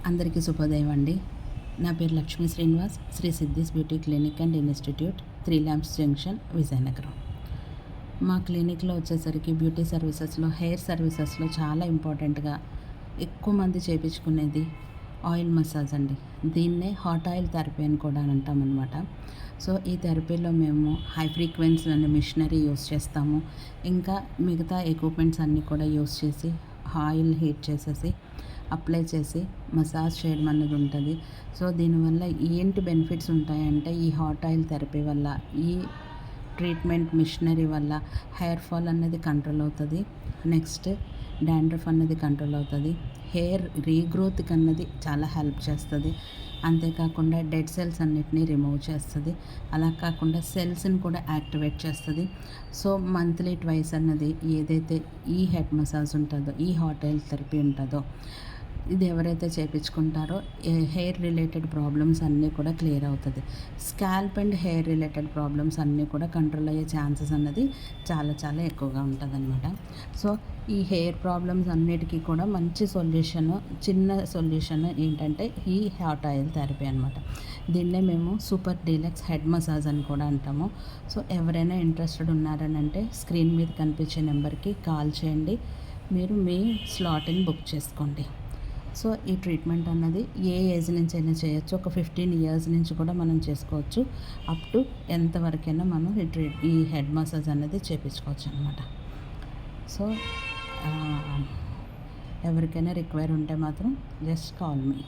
అందరికీ శుభోదయం అండి. నా పేరు Lakshmi Srinivas, Sri Siddhis beauty clinic and institute, 3 lamps junction, Vizianagaram. మా క్లినిక్లో వచ్చేసరికి బ్యూటీ సర్వీసెస్లో, హెయిర్ సర్వీసెస్లో చాలా ఇంపార్టెంట్గా ఎక్కువ మంది చేయించుకునేది ఆయిల్ మసాజ్ అండి. దీన్నే హాట్ ఆయిల్ థెరపీ అని కూడా అంటామన్నమాట. సో ఈ థెరపీలో మేము హై ఫ్రీక్వెన్సీ అనే మిషనరీ యూస్ చేస్తాము. ఇంకా మిగతా ఎక్విప్మెంట్స్ అన్నీ కూడా యూస్ చేసి ఆయిల్ హీట్ చేసేసి అప్లై చేసి మసాజ్ చేయడం అనేది ఉంటుంది. సో దీనివల్ల ఏంటి బెనిఫిట్స్ ఉంటాయంటే, ఈ హాట్ ఆయిల్ థెరపీ వల్ల, ఈ ట్రీట్మెంట్ మిషనరీ వల్ల హెయిర్ ఫాల్ అనేది కంట్రోల్ అవుతుంది. నెక్స్ట్ డాండ్రఫ్ అన్నది కంట్రోల్ అవుతుంది. హెయిర్ రీగ్రోత్కి అన్నది చాలా హెల్ప్ చేస్తుంది. అంతేకాకుండా డెడ్ సెల్స్ అన్నిటినీ రిమూవ్ చేస్తుంది. అలా కాకుండా సెల్స్ని కూడా యాక్టివేట్ చేస్తుంది. సో మంత్లీ ట్వైస్ అన్నది ఏదైతే ఈ హెడ్ మసాజ్ ఉంటుందో, ఈ హాట్ ఆయిల్ థెరపీ ఉంటుందో, ఇది ఎవరైతే చేయించుకుంటారో హెయిర్ రిలేటెడ్ ప్రాబ్లమ్స్ అన్నీ కూడా క్లియర్ అవుతుంది. Scalp and hair related problems అన్నీ కూడా కంట్రోల్ అయ్యే ఛాన్సెస్ అన్నది చాలా చాలా ఎక్కువగా ఉంటుందన్నమాట. సో ఈ హెయిర్ ప్రాబ్లమ్స్ అన్నిటికీ కూడా మంచి సొల్యూషన్, చిన్న సొల్యూషన్ ఏంటంటే ఈ హాట్ ఆయిల్ థెరపీ అనమాట. దీన్నే మేము సూపర్ డీలక్స్ హెడ్ మసాజ్ అని కూడా అంటాము. సో ఎవరైనా ఇంట్రెస్టెడ్ ఉన్నారని అంటే స్క్రీన్ మీద కనిపించే నెంబర్కి కాల్ చేయండి. మీరు మీ స్లాట్ని బుక్ చేసుకోండి. సో ఈ ట్రీట్మెంట్ అన్నది ఏ ఏజ్ నుంచి అయినా చేయొచ్చు. ఒక 15 ఇయర్స్ నుంచి కూడా మనం చేసుకోవచ్చు. అప్ టు ఎంతవరకైనా మనం ఈ హెడ్ మసాజ్ అనేది చేయించుకోవచ్చు అనమాట. సో ఎవరికైనా రిక్వైర్ ఉంటే మాత్రం జస్ట్ కాల్ మీ.